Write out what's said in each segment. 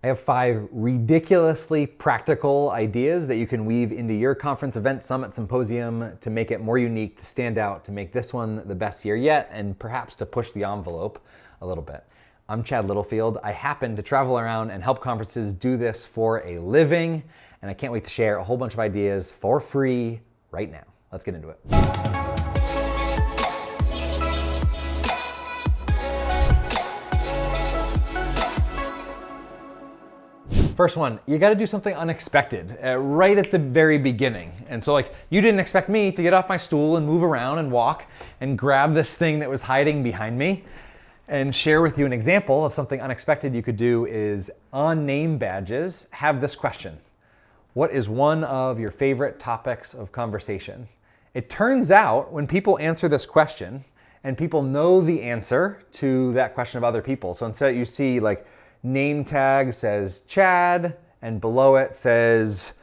I have 5 ridiculously practical ideas that you can weave into your conference, event, summit, symposium to make it more unique, to stand out, to make this one the best year yet, and perhaps to push the envelope a little bit. I'm Chad Littlefield. I happen to travel around and help conferences do this for a living, and I can't wait to share a whole bunch of ideas for free right now. Let's get into it. First one, you gotta do something unexpected right at the very beginning. And so you didn't expect me to get off my stool and move around and walk and grab this thing that was hiding behind me and share with you an example of something unexpected you could do is on name badges, have this question. What is one of your favorite topics of conversation? It turns out when people answer this question and people know the answer to that question of other people. So instead you see name tag says Chad, and below it says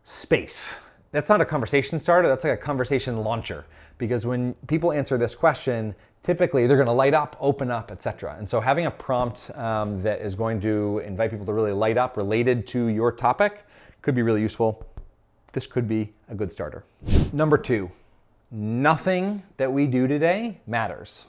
space. That's not a conversation starter, that's like a conversation launcher. Because when people answer this question, typically they're gonna light up, open up, etc. And so having a prompt that is going to invite people to really light up related to your topic could be really useful. This could be a good starter. Number 2, nothing that we do today matters.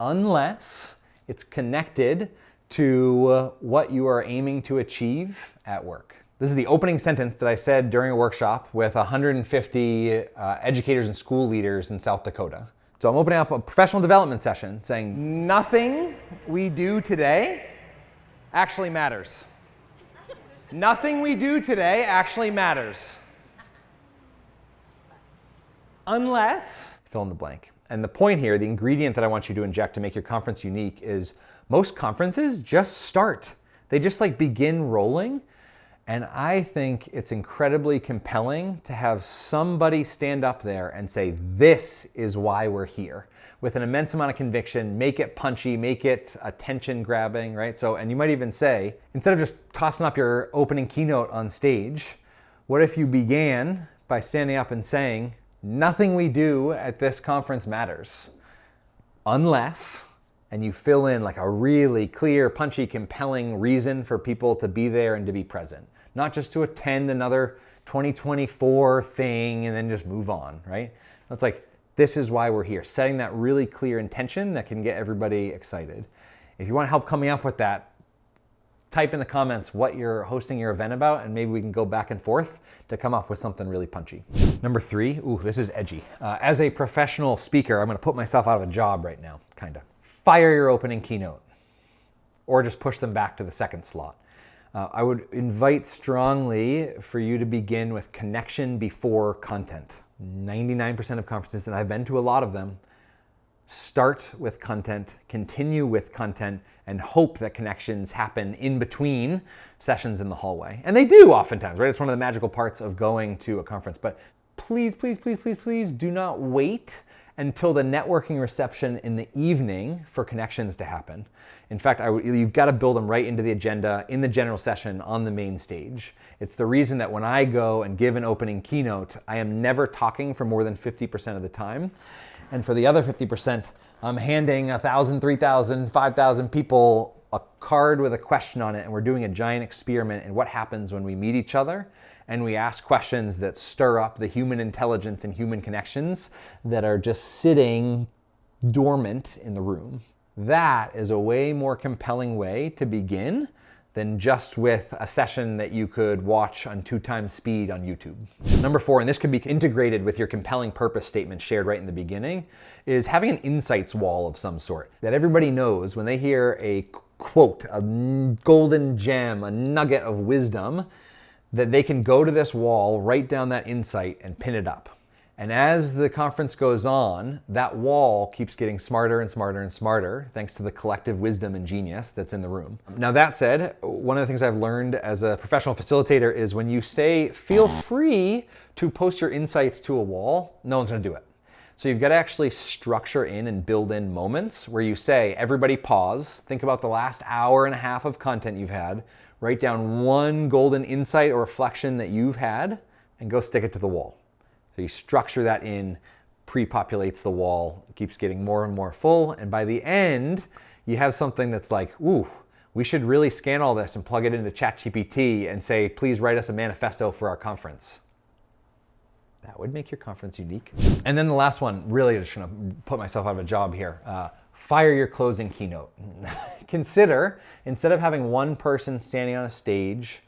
Unless it's connected to what you are aiming to achieve at work. This is the opening sentence that I said during a workshop with 150 educators and school leaders in South Dakota. So I'm opening up a professional development session saying, nothing we do today actually matters. Nothing we do today actually matters. Unless, fill in the blank. And the point here, the ingredient that I want you to inject to make your conference unique is most conferences just start. They just begin rolling. And I think it's incredibly compelling to have somebody stand up there and say, this is why we're here. With an immense amount of conviction, make it punchy, make it attention grabbing, right? So, and you might even say, instead of just tossing up your opening keynote on stage, what if you began by standing up and saying, nothing we do at this conference matters unless, and you fill in a really clear, punchy, compelling reason for people to be there and to be present. Not just to attend another 2024 thing and then just move on, right? It's this is why we're here. Setting that really clear intention that can get everybody excited. If you want help coming up with that, type in the comments what you're hosting your event about and maybe we can go back and forth to come up with something really punchy. Number 3, ooh, this is edgy. As a professional speaker, I'm gonna put myself out of a job right now, kinda. Fire your opening keynote or just push them back to the second slot. I would invite strongly for you to begin with connection before content. 99% of conferences, and I've been to a lot of them, start with content, continue with content, and hope that connections happen in between sessions in the hallway. And they do oftentimes, right? It's one of the magical parts of going to a conference. But please, please, please, please, please do not wait until the networking reception in the evening for connections to happen. In fact, you've got to build them right into the agenda in the general session on the main stage. It's the reason that when I go and give an opening keynote, I am never talking for more than 50% of the time. And for the other 50%, I'm handing 1,000, 3,000, 5,000 people a card with a question on it, and we're doing a giant experiment in what happens when we meet each other and we ask questions that stir up the human intelligence and human connections that are just sitting dormant in the room. That is a way more compelling way to begin than just with a session that you could watch on 2x speed on YouTube. Number 4, and this could be integrated with your compelling purpose statement shared right in the beginning, is having an insights wall of some sort that everybody knows when they hear a quote, a golden gem, a nugget of wisdom, that they can go to this wall, write down that insight, and pin it up. And as the conference goes on, that wall keeps getting smarter and smarter and smarter, thanks to the collective wisdom and genius that's in the room. Now that said, one of the things I've learned as a professional facilitator is when you say, feel free to post your insights to a wall, no one's gonna do it. So you've got to actually structure in and build in moments where you say, everybody pause, think about the last hour and a half of content you've had, write down one golden insight or reflection that you've had, and go stick it to the wall. So you structure that in, pre-populates the wall, keeps getting more and more full, and by the end, you have something that's like, ooh, we should really scan all this and plug it into ChatGPT and say, please write us a manifesto for our conference. That would make your conference unique. And then the last one, really just gonna put myself out of a job here. Fire your closing keynote. Consider, instead of having one person standing on a stage,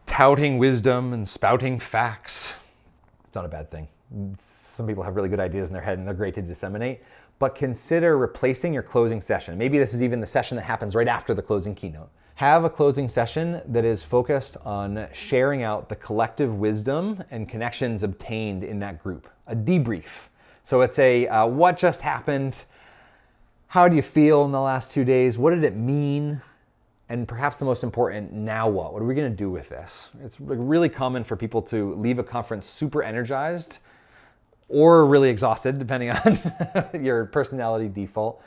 touting wisdom and spouting facts, it's not a bad thing. Some people have really good ideas in their head and they're great to disseminate, but consider replacing your closing session. Maybe this is even the session that happens right after the closing keynote. Have a closing session that is focused on sharing out the collective wisdom and connections obtained in that group, a debrief. So it's a what just happened, how do you feel in the last 2 days, what did it mean, and perhaps the most important, now what? What are we gonna do with this? It's really common for people to leave a conference super energized or really exhausted, depending on your personality default,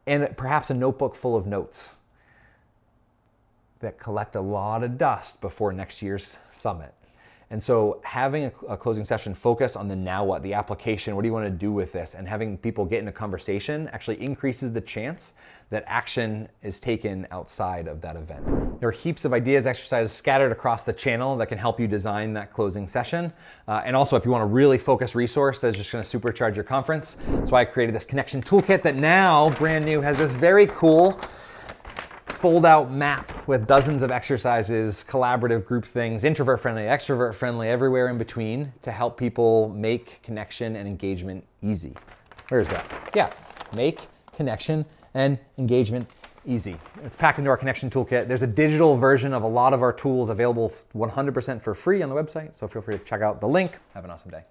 and perhaps a notebook full of notes that collect a lot of dust before next year's summit. And so having a closing session focus on the now what, the application, what do you want to do with this, and having people get in a conversation actually increases the chance that action is taken outside of that event. There are heaps of ideas, exercises scattered across the channel that can help you design that closing session. And also if you want a really focused resource that's just going to supercharge your conference, that's why I created this connection toolkit that now, brand new, has this very cool fold-out map with dozens of exercises, collaborative group things, introvert-friendly, extrovert-friendly, everywhere in between to help people make connection and engagement easy. Where is that? Yeah, make connection and engagement easy. It's packed into our connection toolkit. There's a digital version of a lot of our tools available 100% for free on the website, so feel free to check out the link. Have an awesome day.